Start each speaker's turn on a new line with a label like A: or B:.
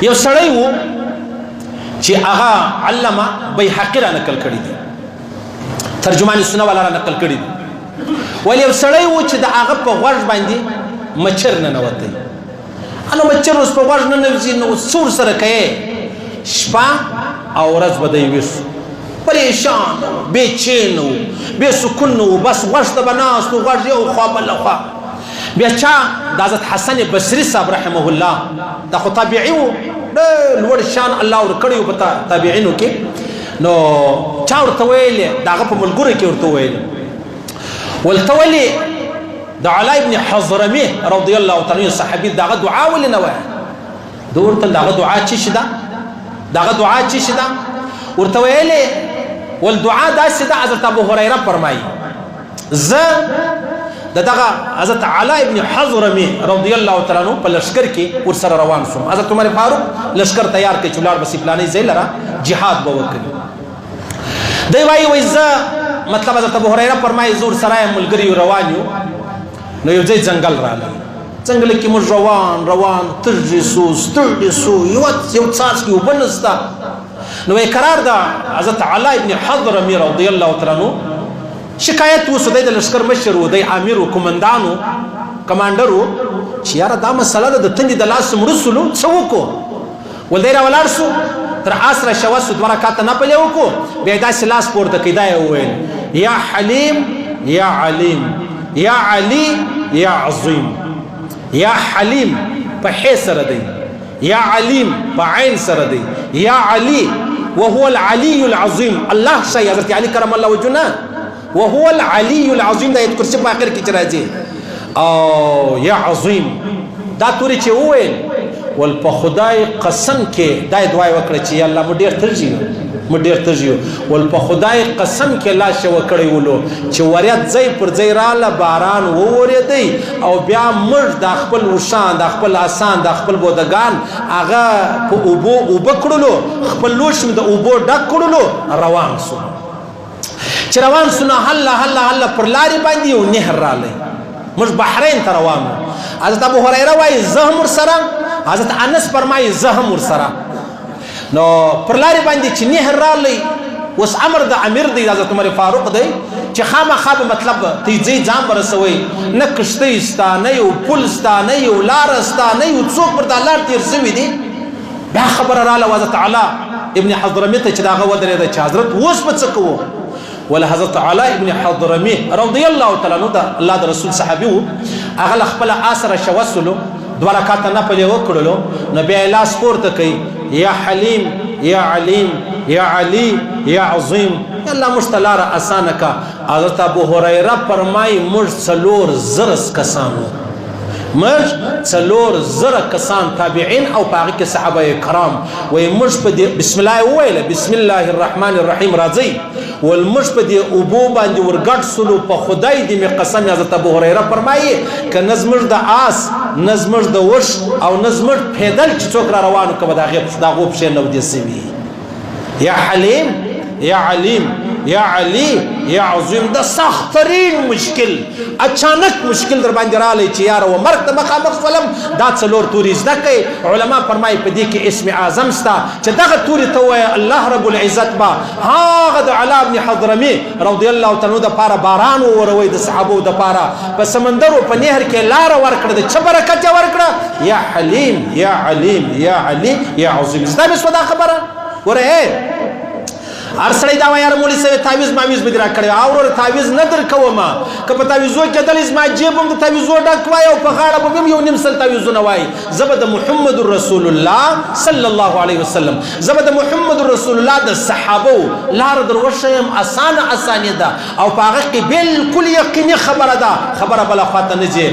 A: یو سړی وو چې هغه علامه بیهقي را نقل کړی دی، ترجمان سنه والا را نقل کړی دی. ولې یو سړی وو چې د هغه په غوږ باندې مچر ننوتی. انو مچر اوس په غوږ ننوځي نو څور سره کوي، شپه او ورځ به دی ویښ، پریشان بې چین و بې سکون و، بس غوږ ته به ناست و، غوږ یو خوا بله خوا. بیا چا د حضرت حسن بصري صاحب رحمه الله دا خو تابعي و، ډېر لوړ شان الله ورکړی و په تابعینو کې. نو چا ورته ویلې د هغه په ملګرو کې ورته ویلې ولته ولې د علا ابن حضرمي رضی الله تعالی عنه صحابي دغه دعا ولې نه وایه؟ ده ورته دغه دعا څه شي ده؟ دغه دعا څه شي ده؟ ورته ویلې والدعا داسې ده. حضرت ابو هريره فرمایي زه دغه حضرت علا ابن حضرمي رضی الله تعالی عنه په لشکر کې ورسره روان شوم. حضرت عمر فاروق لشکر تیار کړي چې ولاړ بسې پلانې ځای لره جهاد به وکړي. دی وایي زه مطلب حضرت ابو هريره فرمایي زور سره ملګري روان یو، نو یو ځای ځنګل راغلی، ځنګل کې موږ روان تږي سو ستړي سو، یو څاڅکي اوبه نشته. نو وایي قرار ده حضرت علا ابن حضرمي رضی الله تعالی عنه شکایت وسو، دی د لشکر مشر و، دی امیر و، کماندان و، کمانډر و، چې یاره دا مسله ده د تندې د لاس مړه سولو څه وکړو؟ ول دی راولاړ سو تر آس را شوه سو، 2 رکعته نفل یې وکړو، بیا یې داسې لاس پورته کړي، دا یې وویل یا حلیم یا علیم یا علی یا عظیم. یا حلیم په ح سره دی، یا علیم په عین سره دی، یا علی وهو العلی العظیم. الله شي حضرت علی کرم الله وجهه وهو العلی العظیم، دا آیت کرسی په اخر کې چې راځي. او یا عظیم دا توري چې وویل ول په خدای قسم کې دا دعا وکړه چې الله مو ډیر ترجیو ول په خدای قسم کې الله شو کړی ولو چې وریت ځای پر ځای رااله باران وورېدی او بیا مړ د خپل وشان د خپل آسان د خپل بودگان هغه په اوبو وبکړلو، خپل لوش د اوبو ډک کړلو، روان شو. چې روان شو نه هله پر لارې باندې یو نهر رالی، موږ بحرین ته روان وو. حضرت ابو هريره وایي زه هم ورسره، حضرت انس فرمایي زه هم ورسره. نو پر لارې باندې چې نهر رالی، اوس امر د امیر دی حضرت عمر فاروق دی چې خامخا به مطلب ته ځئ ځان به رسوئ، نه کښتۍ سته، نه یو پل سته، نه یو لاره سته، نه یو څوک پر دا لار تېر شوي دي. بیا خبره راله حضرت علا ابن حضرمي ته چې د هغه ودرېده چې حضرت اوس به څه کوو؟ ولا حضرت علا ابن حضرمي رضی الله تعالی عنه د الله د رسول صحابي و، هغه له خپله آس را شوسلو، 2 رکعته نفل یې وکړلو، نو بیا یې لاس پورته کوي یا حلیم یا علیم یا علی یا عظیم. الله موږ ته لاره اسانه کا. حضرت ابو هريره فرمایي موږ 4,000 کسان وو، موږ 4,000 کسان تابعین او په هغې کې صحابه کرام. وایي موږ په دې بسم الله وویله، بسم الله الرحمن الرحیم راځئ، ول موږ په دې اوبو باندې ورګډ سلو، په خدای دې مې قسم. حضرت ابو هريره فرمایي که نه زموږ د آس، نه زموږ د وش او نه زموږ پیدل چې څوک را روانو که به د هغو پښې نه ودې سوي. یا حلیم یا علیم یا علی یا عظیم. د سختترین مشکل اچانک مشکل در باندې رالی چې یاره و مرګ ته مخامخ شولم، دا 4 توري زده کوي. علما فرمایي په دې کې اسم اعظم سته چې دغه توري ته ووایه الله رب العزت به هغه د علا ابن حضرمي رضی الله تعالی عنه دپاره باران ووروئ، د صحابو دپاره په سمندر و په نهر کې لاره ورکړه، د څه برکت یې ورکړه؟ یا حلیم یا علیم یا علی یا عظیم. زده مې شوه دا خبره؟ وره هر سړی دا وایي یاره مولوي صاحب تعویض ماویض به دې راکړی. وروره تعویض نه در کومه، که په تعویضو کېدلی زما جیب هم د تعویضو ډک وای او په غاړه به هم 1.5 سل تعویضونه وایي. زه به د محمد رسول الله صلی الله علیه وسلم، زه به د محمد رسول الله د صحابو لاره در وښیم، اسانه ده او په هغه کې بالکل یقیني خبره ده، خبره بله خوا ته نه ځي.